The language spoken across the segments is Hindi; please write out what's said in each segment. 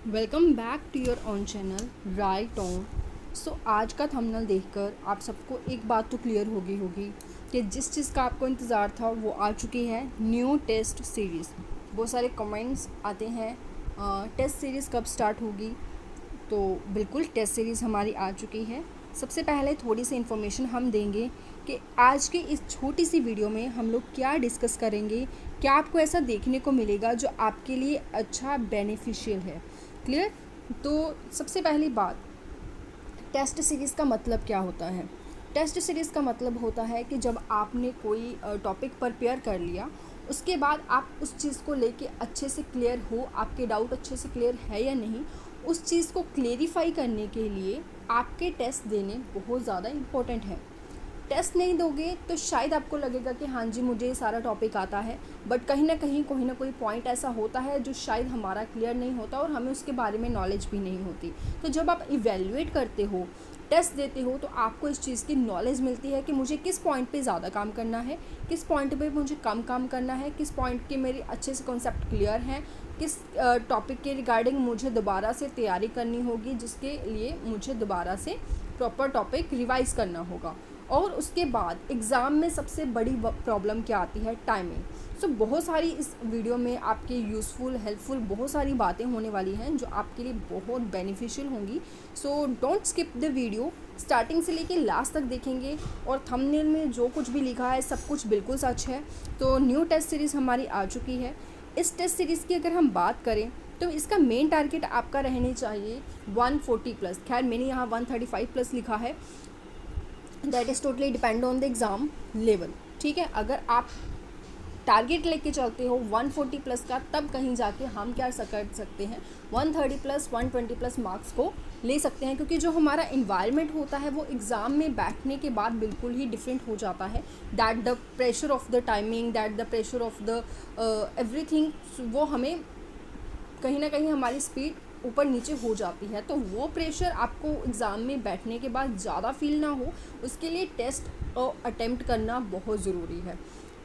Welcome back to your on channel right on. So आज का थंबनेल देखकर आप सबको एक बात तो क्लियर हो गई होगी कि जिस चीज़ का आपको इंतज़ार था वो आ चुकी है, न्यू टेस्ट सीरीज़। बहुत सारे कमेंट्स आते हैं टेस्ट सीरीज़ कब स्टार्ट होगी। तो बिल्कुल टेस्ट सीरीज़ हमारी आ चुकी है। सबसे पहले थोड़ी सी इन्फॉर्मेशन हम देंगे कि आज के इस छोटी सी वीडियो में हम लोग क्या डिस्कस करेंगे, क्या आपको ऐसा देखने को मिलेगा जो आपके लिए अच्छा बेनिफिशियल है। क्लियर। तो सबसे पहली बात, टेस्ट सीरीज़ का मतलब क्या होता है। टेस्ट सीरीज़ का मतलब होता है कि जब आपने कोई टॉपिक प्रिपेयर कर लिया, उसके बाद आप उस चीज़ को लेके अच्छे से क्लियर हो, आपके डाउट अच्छे से क्लियर है या नहीं, उस चीज़ को क्लेरिफाई करने के लिए आपके टेस्ट देने बहुत ज़्यादा इम्पोर्टेंट है। टेस्ट नहीं दोगे तो शायद आपको लगेगा कि हाँ जी मुझे ये सारा टॉपिक आता है, बट कहीं ना कहीं कोई ना कोई पॉइंट ऐसा होता है जो शायद हमारा क्लियर नहीं होता और हमें उसके बारे में नॉलेज भी नहीं होती। तो जब आप इवेल्युएट करते हो, टेस्ट देते हो, तो आपको इस चीज़ की नॉलेज मिलती है कि मुझे किस पॉइंट पे ज़्यादा काम करना है, किस पॉइंट पे मुझे कम काम करना है, किस पॉइंट के मेरे अच्छे से कॉन्सेप्ट क्लियर हैं, किस टॉपिक के रिगार्डिंग मुझे दोबारा से तैयारी करनी होगी, जिसके लिए मुझे दोबारा से प्रॉपर टॉपिक रिवाइज़ करना होगा। और उसके बाद एग्ज़ाम में सबसे बड़ी प्रॉब्लम क्या आती है, टाइमिंग। सो बहुत सारी इस वीडियो में आपके यूज़फुल हेल्पफुल बहुत सारी बातें होने वाली हैं जो आपके लिए बहुत बेनिफिशियल होंगी। So don't skip the video, starting से लेके लास्ट तक देखेंगे और थंबनेल में जो कुछ भी लिखा है सब कुछ बिल्कुल सच है। तो न्यू टेस्ट सीरीज़ हमारी आ चुकी है। इस टेस्ट सीरीज़ की अगर हम बात करें तो इसका मेन टारगेट आपका रहने चाहिए 140 प्लस। खैर मैंने यहाँ 135 प्लस लिखा है, that is totally depend on the exam level. ठीक है, अगर आप टारगेट लेके चलते हो 140 प्लस का, तब कहीं जाके हम क्या कर सकते हैं, 130 प्लस 120 प्लस मार्क्स को ले सकते हैं। क्योंकि जो हमारा इन्वायरमेंट होता है वो एग्ज़ाम में बैठने के बाद बिल्कुल ही डिफरेंट हो जाता है। That the pressure of the timing, that the pressure of the everything, वो हमें कहीं ना कहीं हमारी स्पीड ऊपर नीचे हो जाती है। तो वो प्रेशर आपको एग्ज़ाम में बैठने के बाद ज़्यादा फील ना हो, उसके लिए टेस्ट अटेम्प्ट करना बहुत ज़रूरी है।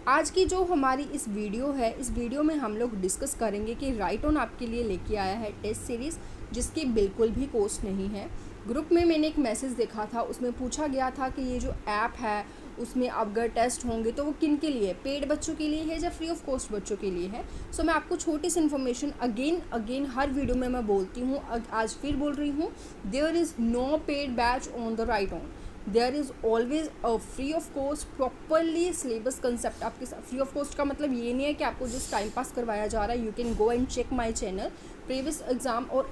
आज की जो हमारी इस वीडियो है, इस वीडियो में हम लोग डिस्कस करेंगे कि राइट ऑन आपके लिए लेके आया है टेस्ट सीरीज़, जिसकी बिल्कुल भी कॉस्ट नहीं है। ग्रुप में मैंने एक मैसेज देखा था, उसमें पूछा गया था कि ये जो ऐप है उसमें अगर टेस्ट होंगे तो वो किन के लिए, पेड बच्चों के लिए है या फ्री ऑफ कॉस्ट बच्चों के लिए है। सो मैं आपको छोटी सी इन्फॉर्मेशन अगेन हर वीडियो में मैं बोलती हूँ, आज फिर बोल रही हूँ, there is no paid batch on the right on, there is always a free of cost properly syllabus concept आपके साथ। फ्री ऑफ कॉस्ट का मतलब ये नहीं है कि आपको जस्ट टाइम पास करवाया जा रहा है। You can go and check my channel, previous exam और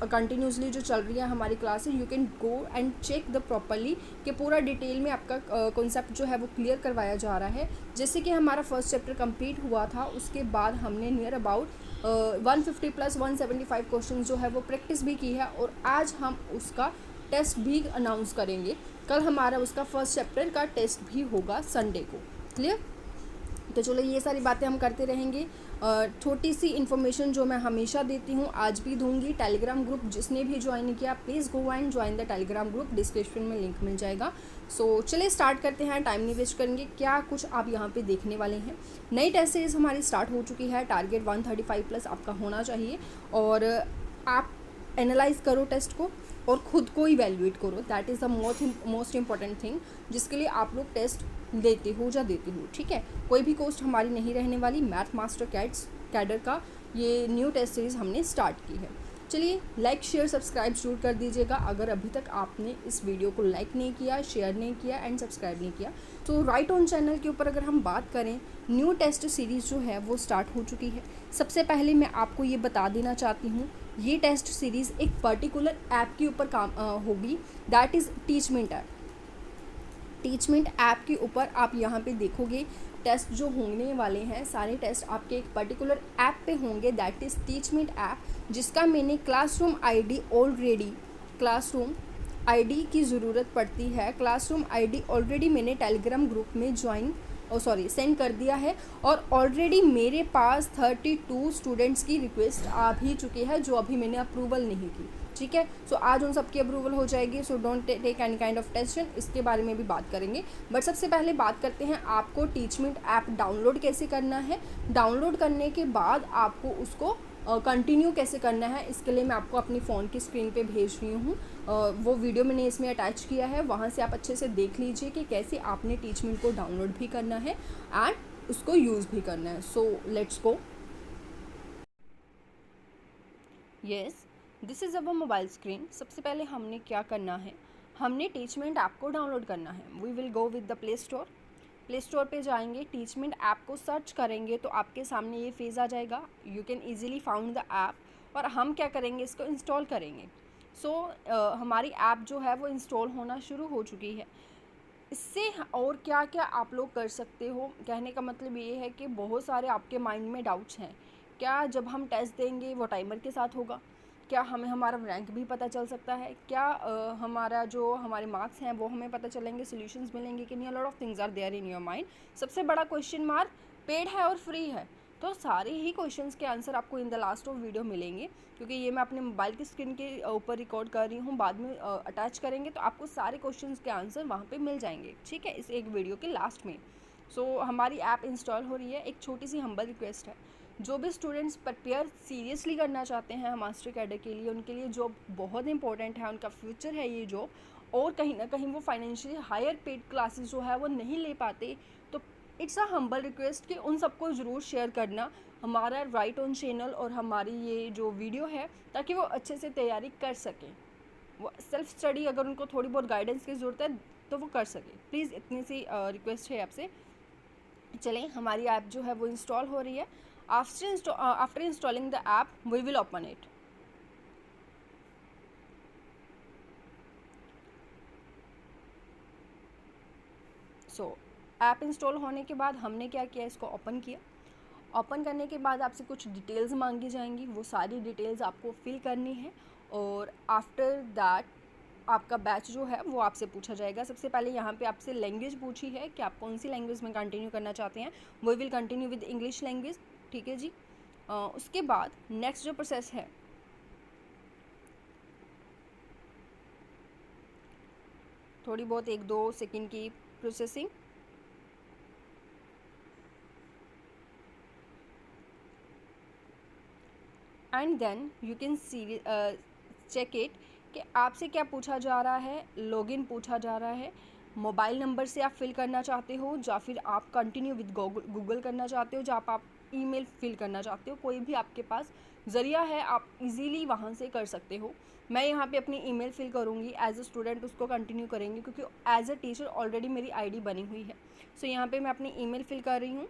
कंटिन्यूसली जो चल रही है हमारी classes, you can go and check the properly कि पूरा डिटेल में आपका कॉन्सेप्ट जो है वो क्लियर करवाया जा रहा है। जैसे कि हमारा फर्स्ट चैप्टर कंप्लीट हुआ था, उसके बाद हमने नियर अबाउट 150 प्लस 175 क्वेश्चन जो है वो प्रैक्टिस भी की है, और आज हम उसका टेस्ट भी अनाउंस करेंगे। कल हमारा उसका फर्स्ट चैप्टर का टेस्ट भी होगा संडे को। क्लियर। तो चलो ये सारी बातें हम करते रहेंगे। छोटी सी इन्फॉर्मेशन जो मैं हमेशा देती हूँ आज भी दूंगी। टेलीग्राम ग्रुप जिसने भी ज्वाइन किया, please go and join the Telegram group, description में लिंक मिल जाएगा। सो चलिए स्टार्ट करते हैं, टाइम नहीं वेस्ट करेंगे। क्या कुछ आप यहाँ पे देखने वाले हैं, नई टेस्ट सीरीज़ हमारी स्टार्ट हो चुकी है। टारगेट 135 प्लस आपका होना चाहिए, और आप एनालाइज करो टेस्ट को और ख़ुद को इवेल्युएट करो। That is the most important thing जिसके लिए आप लोग टेस्ट देते हो या देते हो। ठीक है, कोई भी कोस्ट हमारी नहीं रहने वाली। मैथ मास्टर कैडर का ये न्यू टेस्ट सीरीज़ हमने स्टार्ट की है। चलिए लाइक शेयर सब्सक्राइब जरूर कर दीजिएगा अगर अभी तक आपने इस वीडियो को लाइक नहीं किया, शेयर नहीं किया एंड सब्सक्राइब नहीं किया। तो राइट ऑन चैनल के ऊपर अगर हम बात करें, न्यू टेस्ट सीरीज़ जो है वो स्टार्ट हो चुकी है। सबसे पहले मैं आपको ये बता देना चाहती हूँ, ये टेस्ट सीरीज़ एक पर्टिकुलर ऐप के ऊपर काम होगी, that is Teachmint app. Teachmint app के ऊपर आप यहाँ पे देखोगे टेस्ट जो होने वाले हैं, सारे टेस्ट आपके एक पर्टिकुलर ऐप पे होंगे, दैट इज़ टीचमेंट ऐप, जिसका मैंने classroom ID already, classroom ID की ज़रूरत पड़ती है। क्लासरूम आईडी ऑलरेडी मैंने टेलीग्राम ग्रुप में सेंड कर दिया है, और ऑलरेडी मेरे पास 32 स्टूडेंट्स की रिक्वेस्ट आ भी चुकी है जो अभी मैंने अप्रूवल नहीं की। ठीक है, सो आज उन सबकी अप्रूवल हो जाएगी। So don't take any kind of tension, इसके बारे में भी बात करेंगे। बट सबसे पहले बात करते हैं आपको टीचमेंट ऐप डाउनलोड कैसे करना है। डाउनलोड करने के बाद आपको उसको कंटिन्यू कैसे करना है इसके लिए मैं आपको अपनी फ़ोन की स्क्रीन पे भेज रही हूँ। वो वीडियो मैंने इसमें अटैच किया है, वहाँ से आप अच्छे से देख लीजिए कि कैसे आपने टीचमेंट को डाउनलोड भी करना है एंड उसको यूज़ भी करना है। So let's go. Yes, this is our mobile screen. सबसे पहले हमने क्या करना है, हमने टीचमेंट ऐप को डाउनलोड करना है। We will go with the play store. Play store पे जाएंगे, टीचमेंट ऐप को सर्च करेंगे तो आपके सामने ये फेज़ आ जाएगा। You can easily found the app और हम क्या करेंगे, इसको इंस्टॉल करेंगे। सो हमारी ऐप जो है वो इंस्टॉल होना शुरू हो चुकी है। इससे और क्या क्या आप लोग कर सकते हो, कहने का मतलब ये है कि बहुत सारे आपके माइंड में डाउट्स हैं। क्या जब हम टेस्ट देंगे वो टाइमर के साथ होगा? क्या हमें हमारा रैंक भी पता चल सकता है? क्या हमारा जो हमारे मार्क्स हैं वो हमें पता चलेंगे, सॉल्यूशंस मिलेंगे कि नहीं? Lot of things are there in your mind. सबसे बड़ा क्वेश्चन मार्क, पेड है और फ्री है? तो सारे ही क्वेश्चंस के आंसर आपको in the last of video मिलेंगे, क्योंकि ये मैं अपने मोबाइल की स्क्रीन के ऊपर रिकॉर्ड कर रही हूँ। बाद में अटैच करेंगे तो आपको सारे क्वेश्चंस के आंसर वहाँ पे मिल जाएंगे, ठीक है, इस एक वीडियो के लास्ट में। सो हमारी ऐप इंस्टॉल हो रही है। एक छोटी सी हम्बल रिक्वेस्ट है, जो भी स्टूडेंट्स प्रिपेयर सीरियसली करना चाहते हैं मास्टर कैडर के लिए, उनके लिए जॉब बहुत इंपॉर्टेंट है, उनका फ्यूचर है ये जॉब, और कहीं ना कहीं वो फाइनेंशियली हायर पेड क्लासेस जो है वो नहीं ले पाते, तो इट्स अ हम्बल रिक्वेस्ट कि उन सबको ज़रूर शेयर करना हमारा राइट ऑन चैनल और हमारी ये जो वीडियो है, ताकि वो अच्छे से तैयारी कर सकें। वो सेल्फ स्टडी अगर उनको थोड़ी बहुत गाइडेंस की ज़रूरत है तो वो कर सकें। प्लीज़ इतनी सी रिक्वेस्ट है आपसे। चलें, हमारी ऐप जो है वो इंस्टॉल हो रही है। After installing the app we will open it. So app install होने के बाद हमने क्या किया, इसको ओपन किया। ओपन करने के बाद आपसे कुछ डिटेल्स मांगी जाएंगी, वो सारी डिटेल्स आपको फिल करनी है, और आफ्टर दैट आपका बैच जो है वो आपसे पूछा जाएगा। सबसे पहले यहाँ पे आपसे लैंग्वेज पूछी है कि आप कौन सी लैंग्वेज में कंटिन्यू करना चाहते हैं। We will continue with English language, ठीक है जी। उसके बाद नेक्स्ट जो प्रोसेस है, थोड़ी बहुत 1-2 सेकेंड की processing. And then you can see check it कि आपसे क्या पूछा जा रहा है। लॉगिन पूछा जा रहा है, मोबाइल नंबर से आप फिल करना चाहते हो, या फिर आप कंटिन्यू विद गूगल करना चाहते हो, या आप ईमेल फिल करना चाहते हो। कोई भी आपके पास ज़रिया है, आप इजीली वहाँ से कर सकते हो। मैं यहाँ पे अपनी ईमेल फिल करूँगी, एज अ स्टूडेंट उसको कंटिन्यू करेंगे, क्योंकि एज अ टीचर ऑलरेडी मेरी आईडी बनी हुई है। सो यहाँ पे मैं अपनी ईमेल फिल कर रही हूँ।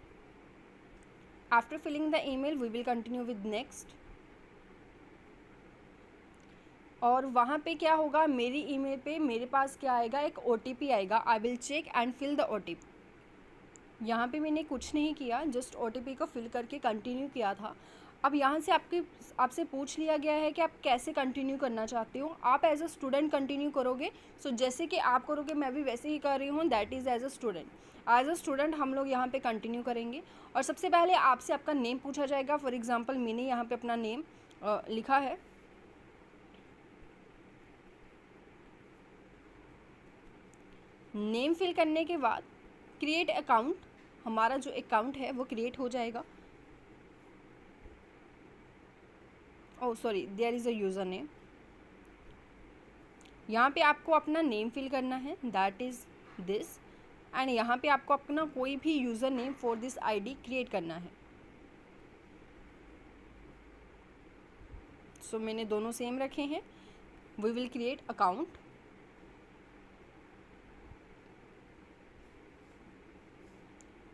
After filling the email we will continue with next. और वहाँ पे क्या होगा, मेरी ईमेल पे मेरे पास क्या आएगा, एक OTP आएगा। I will check and fill the OTP। यहाँ पे मैंने कुछ नहीं किया, जस्ट OTP को फिल करके कंटिन्यू किया था। अब यहाँ से आपसे पूछ लिया गया है कि आप कैसे कंटिन्यू करना चाहते हो। आप एज अ स्टूडेंट कंटिन्यू करोगे, सो जैसे कि आप करोगे मैं भी वैसे ही कर रही हूँ, that is as a student. As a student हम लोग यहाँ पे कंटिन्यू करेंगे, और सबसे पहले आपसे आपका नेम पूछा जाएगा। फॉर एग्ज़ाम्पल मैंने यहाँ पे अपना नेम लिखा है। नेम फिल करने के बाद क्रिएट अकाउंट, हमारा जो अकाउंट है वो क्रिएट हो जाएगा। Oh sorry, there is a user name. यहाँ पे आपको अपना नेम फिल करना है, दैट इज़ दिस। एंड यहाँ पे आपको अपना कोई भी user name for this ID create करना है। सो मैंने दोनों सेम रखे हैं। We will create account.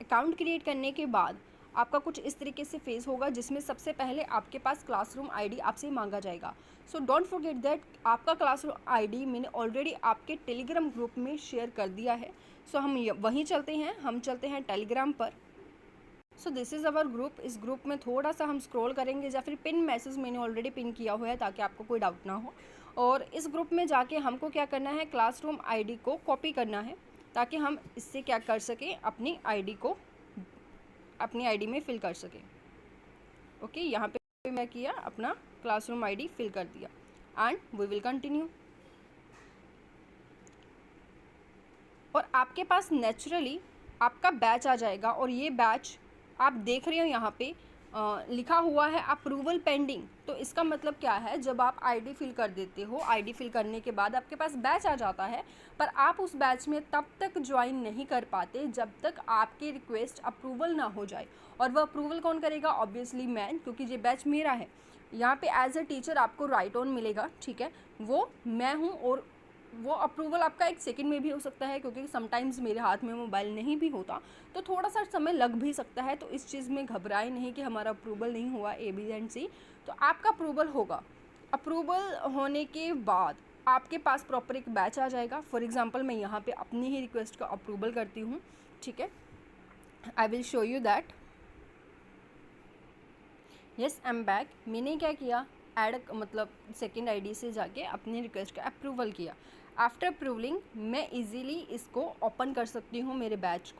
Account create करने के बाद आपका कुछ इस तरीके से फेस होगा, जिसमें सबसे पहले आपके पास क्लासरूम आईडी आपसे मांगा जाएगा। सो डोंट फॉरगेट दैट आपका क्लासरूम आईडी मैंने ऑलरेडी आपके टेलीग्राम ग्रुप में शेयर कर दिया है। सो हम वहीं चलते हैं, हम चलते हैं टेलीग्राम पर। So this is our group. इस ग्रुप में थोड़ा सा हम स्क्रॉल करेंगे, या फिर पिन मैसेज मैंने ऑलरेडी पिन किया हुआ है ताकि आपको कोई डाउट ना हो। और इस ग्रुप में जाके हमको क्या करना है, क्लासरूम आईडी को कॉपी करना है, ताकि हम इससे क्या कर सकें, अपनी आईडी को अपनी आईडी में फिल कर सकें। ओके, यहाँ पे मैं किया, अपना क्लासरूम आईडी फिल कर दिया, एंड वी विल कंटिन्यू। और आपके पास नेचुरली आपका बैच आ जाएगा, और ये बैच आप देख रहे हो यहाँ पे लिखा हुआ है अप्रूवल पेंडिंग, तो इसका मतलब क्या है, जब आप आईडी फिल कर देते हो, आईडी फिल करने के बाद आपके पास बैच आ जाता है, पर आप उस बैच में तब तक ज्वाइन नहीं कर पाते जब तक आपकी रिक्वेस्ट अप्रूवल ना हो जाए। और वह अप्रूवल कौन करेगा? ऑब्वियसली मैं, क्योंकि ये बैच मेरा है। यहाँ पे एज अ टीचर आपको राइट ऑन मिलेगा, ठीक है, वो मैं हूँ, और वो अप्रूवल आपका 1 सेकंड में भी हो सकता है, क्योंकि समटाइम्स मेरे हाथ में मोबाइल नहीं भी होता, तो थोड़ा सा समय लग भी सकता है। तो इस चीज़ में घबराए नहीं कि हमारा अप्रूवल नहीं हुआ ए बी एंड सी, तो आपका अप्रूवल होगा। अप्रूवल होने के बाद आपके पास प्रॉपर एक बैच आ जाएगा। फॉर एग्जांपल मैं यहाँ पे अपनी ही रिक्वेस्ट का अप्रूवल करती हूँ, ठीक है, I will show you that. Yes, I am back. मैंने क्या किया, ऐड मतलब सेकेंड आईडी से जाके अपनी रिक्वेस्ट का अप्रूवल किया। आफ्टर अप्रूवलिंग मैं इजीली इसको ओपन कर सकती हूँ, मेरे बैच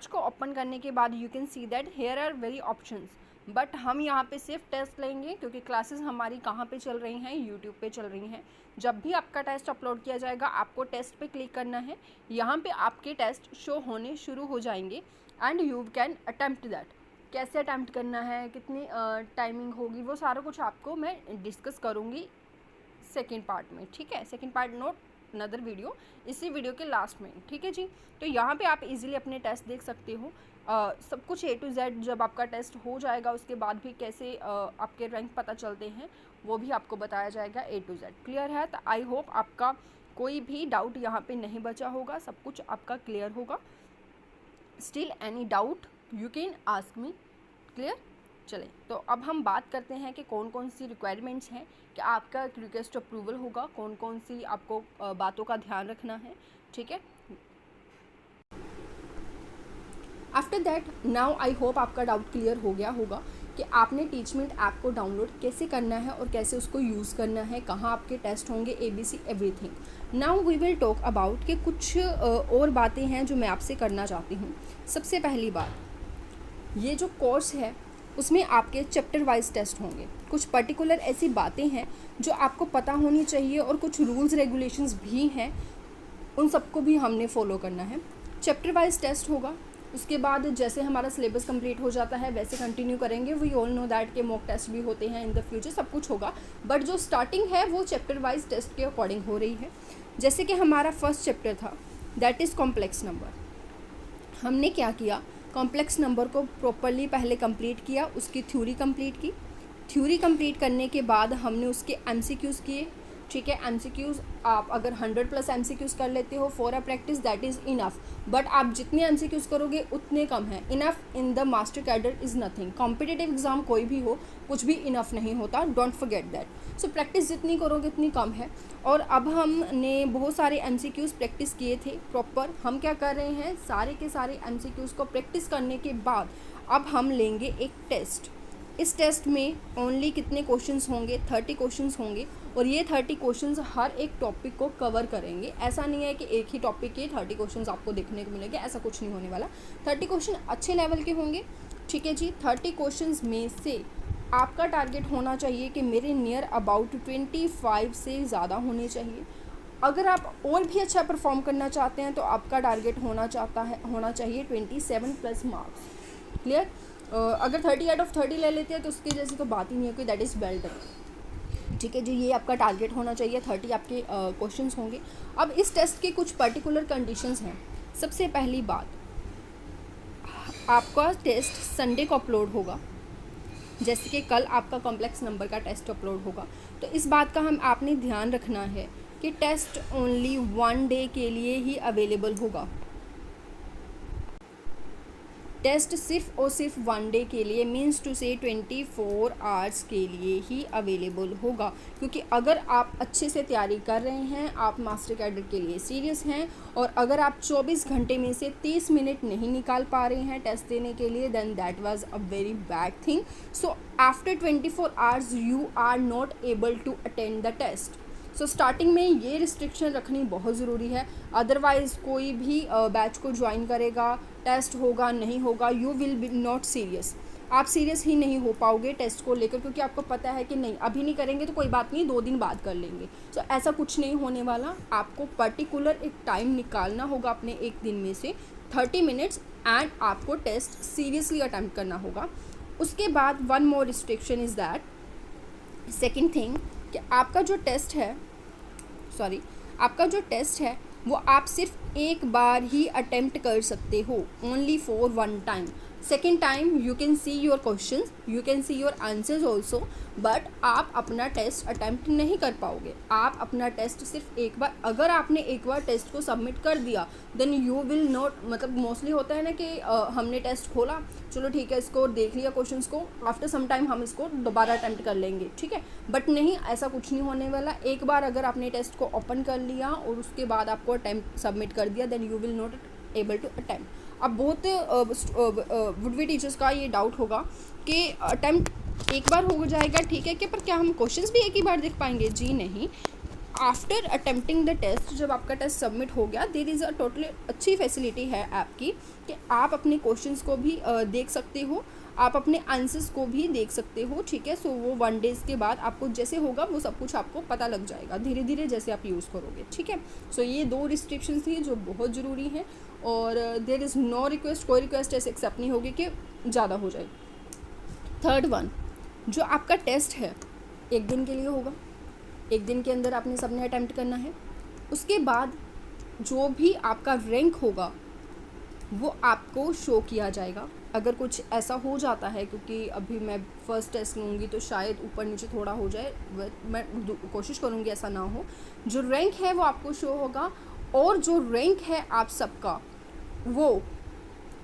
को ओपन करने के बाद you can see that here are very options, but हम यहाँ पे सिर्फ टेस्ट लेंगे, क्योंकि क्लासेस हमारी कहाँ पे चल रही हैं, यूट्यूब पे चल रही हैं। जब भी आपका टेस्ट अपलोड किया जाएगा आपको टेस्ट पे क्लिक करना है, यहाँ पे आपके टेस्ट शो होने शुरू हो जाएंगे and you can attempt that. कैसे अटैम्प्ट करना है, कितनी टाइमिंग होगी, वो सारा कुछ आपको मैं डिस्कस करूँगी सेकेंड पार्ट में, ठीक है। Second part note another video, इसी वीडियो के लास्ट में, ठीक है जी। तो यहाँ पे आप इजीली अपने टेस्ट देख सकते हो, सब कुछ A to Z। जब आपका टेस्ट हो जाएगा उसके बाद भी कैसे आपके रैंक पता चलते हैं वो भी आपको बताया जाएगा A to Z। क्लियर है? तो आई होप आपका कोई भी डाउट यहाँ पे नहीं बचा होगा, सब कुछ आपका क्लियर होगा। Still any doubt you can ask me. Clear? चलें, तो अब हम बात करते हैं कि कौन कौन सी रिक्वायरमेंट्स हैं कि आपका रिक्वेस्ट अप्रूवल होगा, कौन कौन सी आपको बातों का ध्यान रखना है, ठीक है। After that now I hope आपका डाउट क्लियर हो गया होगा कि आपने टीचमेंट ऐप को डाउनलोड कैसे करना है और कैसे उसको यूज़ करना है, कहाँ आपके टेस्ट होंगे, ABC everything. Now we will talk about कि कुछ और बातें हैं जो मैं आपसे करना चाहती हूँ। सबसे पहली बात, ये जो कोर्स है उसमें आपके चैप्टर वाइज टेस्ट होंगे। कुछ पर्टिकुलर ऐसी बातें हैं जो आपको पता होनी चाहिए और कुछ रूल्स रेगुलेशंस भी हैं, उन सबको भी हमने फॉलो करना है। चैप्टर वाइज टेस्ट होगा, उसके बाद जैसे हमारा सिलेबस कंप्लीट हो जाता है वैसे कंटिन्यू करेंगे। वी ऑल नो दैट के मॉक टेस्ट भी होते हैं इन द फ्यूचर, सब कुछ होगा, बट जो स्टार्टिंग है वो चैप्टर वाइज टेस्ट के अकॉर्डिंग हो रही है। जैसे कि हमारा फर्स्ट चैप्टर था दैट इज़ कॉम्प्लेक्स नंबर। हमने क्या किया, कॉम्प्लेक्स नंबर को प्रॉपरली पहले कंप्लीट किया, उसकी थ्योरी कंप्लीट की। थ्योरी कंप्लीट करने के बाद हमने उसके MCQs किए, ठीक है। MCQs आप अगर 100+ MCQs कर लेते हो for a practice that is enough, but आप जितने MCQs करोगे उतने कम हैं। Enough in the master cadre is nothing. Competitive exam कोई भी हो, कुछ भी इनफ नहीं होता, don't forget that. So practice जितनी करोगे उतनी कम है। और अब हमने बहुत सारे MCQs प्रैक्टिस किए थे प्रॉपर। हम क्या कर रहे हैं, सारे के सारे MCQs को प्रैक्टिस करने के बाद अब हम लेंगे एक टेस्ट। इस टेस्ट में ओनली कितने क्वेश्चंस होंगे, 30 क्वेश्चंस होंगे, और ये 30 क्वेश्चंस हर एक टॉपिक को कवर करेंगे। ऐसा नहीं है कि एक ही टॉपिक के 30 क्वेश्चंस आपको देखने को मिलेंगे, ऐसा कुछ नहीं होने वाला। 30 क्वेश्चन अच्छे लेवल के होंगे, ठीक है जी। 30 क्वेश्चंस में से आपका टारगेट होना चाहिए कि मेरे नियर अबाउट 25 से ज़्यादा होने चाहिए। अगर आप और भी अच्छा परफॉर्म करना चाहते हैं तो आपका टारगेट होना चाहिए 27+ मार्क्स। क्लियर? अगर 30 आउट ऑफ 30 ले लेते हैं तो उसकी जैसी तो बात ही नहीं है कोई, दैट इज़ वेल डन, ठीक है जी। ये आपका टारगेट होना चाहिए, 30 आपके क्वेश्चंस होंगे। अब इस टेस्ट के कुछ पर्टिकुलर कंडीशंस हैं। सबसे पहली बात, आपका टेस्ट संडे को अपलोड होगा, जैसे कि कल आपका कॉम्प्लेक्स नंबर का टेस्ट अपलोड होगा। तो इस बात का आपने ध्यान रखना है कि टेस्ट ओनली 1 डे के लिए ही अवेलेबल होगा। टेस्ट सिर्फ और सिर्फ 1 डे के लिए, मीन्स टू से 24 आवर्स के लिए ही अवेलेबल होगा। क्योंकि अगर आप अच्छे से तैयारी कर रहे हैं, आप मास्टर कैडर के लिए सीरियस हैं, और अगर आप 24 घंटे में से 30 मिनट नहीं निकाल पा रहे हैं टेस्ट देने के लिए, then that was a very bad thing. So after 24 hours you are not able to attend the test. So starting में ये रिस्ट्रिक्शन रखनी बहुत ज़रूरी है, अदरवाइज़ कोई भी बैच को ज्वाइन करेगा, टेस्ट होगा नहीं होगा, you will be not serious. आप सीरियस ही नहीं हो पाओगे टेस्ट को लेकर, क्योंकि आपको पता है कि नहीं अभी नहीं करेंगे तो कोई बात नहीं, 2 दिन बाद कर लेंगे। सो ऐसा कुछ नहीं होने वाला। आपको पर्टिकुलर एक टाइम निकालना होगा अपने एक दिन में से 30 मिनट्स, एंड आपको टेस्ट सीरियसली अटैम्प्ट करना होगा। उसके बाद one more restriction is that, second thing, कि आपका जो टेस्ट है वो आप सिर्फ एक बार ही अटेम्प्ट कर सकते हो, only for one time. Second time you can see your questions, you can see your answers also, but आप अपना टेस्ट अटेम्प्ट नहीं कर पाओगे। आप अपना टेस्ट सिर्फ एक बार, अगर आपने एक बार टेस्ट को सबमिट कर दिया देन यू विल नॉट, मतलब मोस्टली होता है ना कि हमने टेस्ट खोला, चलो ठीक है इसको देख लिया क्वेश्चंस को, आफ्टर सम टाइम हम इसको दोबारा अटेम्प्ट कर लेंगे, ठीक है, बट नहीं, ऐसा कुछ नहीं होने वाला। एक बार अगर आपने टेस्ट को ओपन कर लिया और उसके बाद आपको अटेम्प्ट सबमिट कर दिया then you will not able to attempt. अब बहुत वुड बी टीचर्स का ये डाउट होगा कि अटेम्प्ट एक बार हो जाएगा, ठीक है, कि पर क्या हम क्वेश्चंस भी एक ही बार देख पाएंगे? जी नहीं। आफ्टर अटेम्प्टिंग द टेस्ट, जब आपका टेस्ट सबमिट हो गया, देयर इज़ अ टोटली अच्छी फैसिलिटी है आपकी कि आप अपने क्वेश्चंस को भी देख सकते हो, आप अपने आंसर्स को भी देख सकते हो, ठीक है। सो वो 1 डेज़ के बाद आपको जैसे होगा वो सब कुछ आपको पता लग जाएगा धीरे धीरे जैसे आप यूज़ करोगे, ठीक है। सो ये 2 रिस्ट्रिक्शंस थी जो बहुत ज़रूरी हैं, और देयर इज़ नो रिक्वेस्ट, कोई रिक्वेस्ट ऐसे एक्सेप्ट नहीं होगी कि ज़्यादा हो जाए। थर्ड वन, जो आपका टेस्ट है 1 दिन के लिए होगा, 1 दिन के अंदर आपने सबने अटेम्प्ट करना है। उसके बाद जो भी आपका रैंक होगा वो आपको शो किया जाएगा। अगर कुछ ऐसा हो जाता है, क्योंकि अभी मैं फ़र्स्ट टेस्ट लूँगी तो शायद ऊपर नीचे थोड़ा हो जाए, मैं कोशिश करूँगी ऐसा ना हो। जो रैंक है वो आपको शो होगा, और जो रैंक है आप सबका वो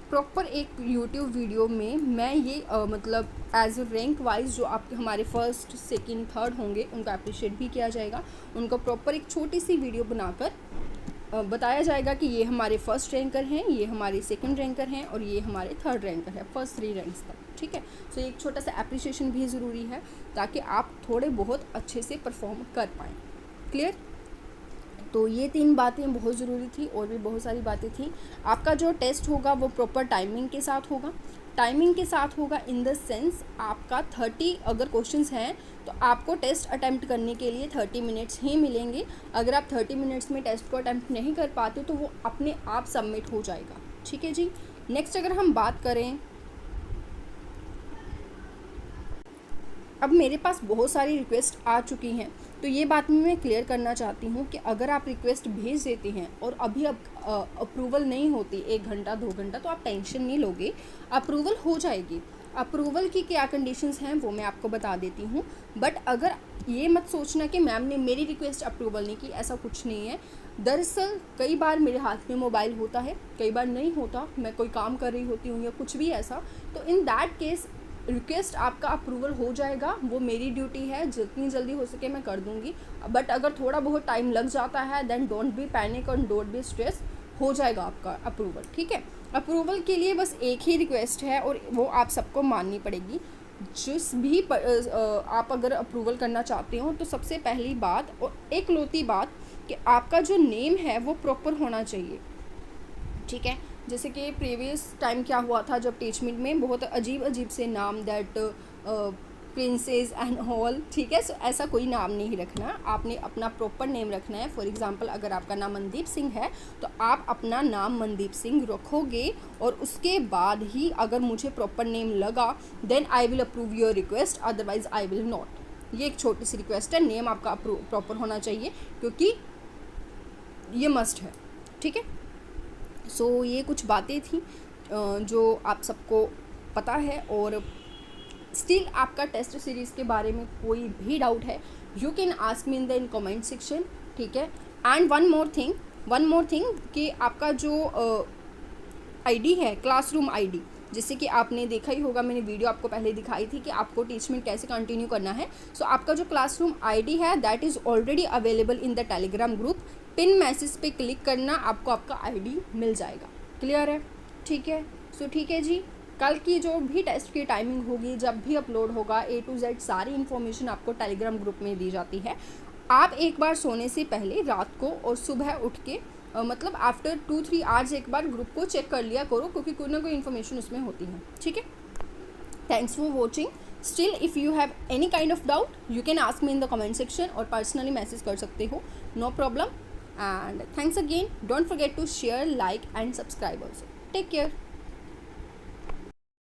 प्रॉपर एक यूट्यूब वीडियो में मैं ये मतलब एज अ रैंक वाइज जो आपके हमारे फर्स्ट सेकंड थर्ड होंगे उनका अप्रिशिएट भी किया जाएगा। उनको प्रॉपर एक छोटी सी वीडियो बनाकर बताया जाएगा कि ये हमारे फर्स्ट रैंकर हैं, ये हमारे सेकंड रैंकर हैं, और ये हमारे थर्ड रैंकर है, फर्स्ट 3 रैंक्स तक, ठीक है। सो एक छोटा सा अप्रिशिएशन भी ज़रूरी है ताकि आप थोड़े बहुत अच्छे से परफॉर्म कर पाएँ। क्लियर? तो ये 3 बातें बहुत ज़रूरी थी, और भी बहुत सारी बातें थी। आपका जो टेस्ट होगा वो प्रॉपर टाइमिंग के साथ होगा। टाइमिंग के साथ होगा इन द सेंस आपका 30 अगर क्वेश्चंस हैं तो आपको टेस्ट अटेम्प्ट करने के लिए 30 मिनट्स ही मिलेंगे। अगर आप 30 मिनट्स में टेस्ट को अटेम्प्ट नहीं कर पाते तो वो अपने आप सबमिट हो जाएगा, ठीक है जी। नेक्स्ट अगर हम बात करें, अब मेरे पास बहुत सारी रिक्वेस्ट आ चुकी हैं, तो ये बात मैं क्लियर करना चाहती हूँ कि अगर आप रिक्वेस्ट भेज देते हैं और अभी अब अप्रूवल नहीं होती 1 घंटा 2 घंटा, तो आप टेंशन नहीं लोगे, अप्रूवल हो जाएगी। अप्रूवल की क्या कंडीशंस हैं वो मैं आपको बता देती हूँ, बट अगर ये मत सोचना कि मैम ने मेरी रिक्वेस्ट अप्रूवल नहीं की, ऐसा कुछ नहीं है। दरअसल कई बार मेरे हाथ में मोबाइल होता है, कई बार नहीं होता, मैं कोई काम कर रही होती हूँ या कुछ भी ऐसा, तो इन दैट केस रिक्वेस्ट आपका अप्रूवल हो जाएगा। वो मेरी ड्यूटी है, जितनी जल्दी हो सके मैं कर दूंगी, बट अगर थोड़ा बहुत टाइम लग जाता है देन डोंट बी पैनिक और डोंट बी स्ट्रेस, हो जाएगा आपका अप्रूवल, ठीक है। अप्रूवल के लिए बस एक ही रिक्वेस्ट है और वो आप सबको माननी पड़ेगी। जिस भी आप अगर अप्रूवल करना चाहते हो तो सबसे पहली बात और एक लौती बात कि आपका जो नेम है वो प्रॉपर होना चाहिए, ठीक है। जैसे कि प्रीवियस टाइम क्या हुआ था जब टीचमेंट में बहुत अजीब अजीब से नाम, दैट प्रिंसेस एंड ऑल, ठीक है। सो ऐसा कोई नाम नहीं रखना, आपने अपना प्रॉपर नेम रखना है। फॉर एग्जांपल अगर आपका नाम मनदीप सिंह है तो आप अपना नाम मनदीप सिंह रखोगे, और उसके बाद ही अगर मुझे प्रॉपर नेम लगा then I will approve your request, otherwise I will not. ये एक छोटी सी रिक्वेस्ट है, नेम आपका प्रॉपर होना चाहिए क्योंकि ये मस्ट है, ठीक है। सो ये कुछ बातें थी जो आप सबको पता है, और स्टिल आपका टेस्ट सीरीज़ के बारे में कोई भी डाउट है you can ask me in the comment section, ठीक है। एंड वन मोर थिंग कि आपका जो आईडी है, क्लासरूम आईडी, जैसे कि आपने देखा ही होगा, मैंने वीडियो आपको पहले दिखाई थी कि आपको टीचमेंट कैसे कंटिन्यू करना है। सो आपका जो क्लासरूम आईडी है that is already available in the Telegram group. Pin message पे क्लिक करना, आपको आपका आईडी मिल जाएगा। क्लियर है? ठीक है। सो ठीक है जी, कल की जो भी टेस्ट की टाइमिंग होगी, जब भी अपलोड होगा, A to Z सारी इन्फॉर्मेशन आपको टेलीग्राम ग्रुप में दी जाती है। आप एक बार सोने से पहले रात को और सुबह उठ के मतलब आफ्टर 2-3 आवर्स एक बार ग्रुप को चेक कर लिया करो, क्योंकि कोई ना कोई इन्फॉर्मेशन उसमें होती है, ठीक है। Thanks for watching. Still if you have any kind of doubt you can ask me in the comment section, और पर्सनली मैसेज कर सकते हो, no problem. And thanks again. Don't forget to share, like and subscribe also. Take care.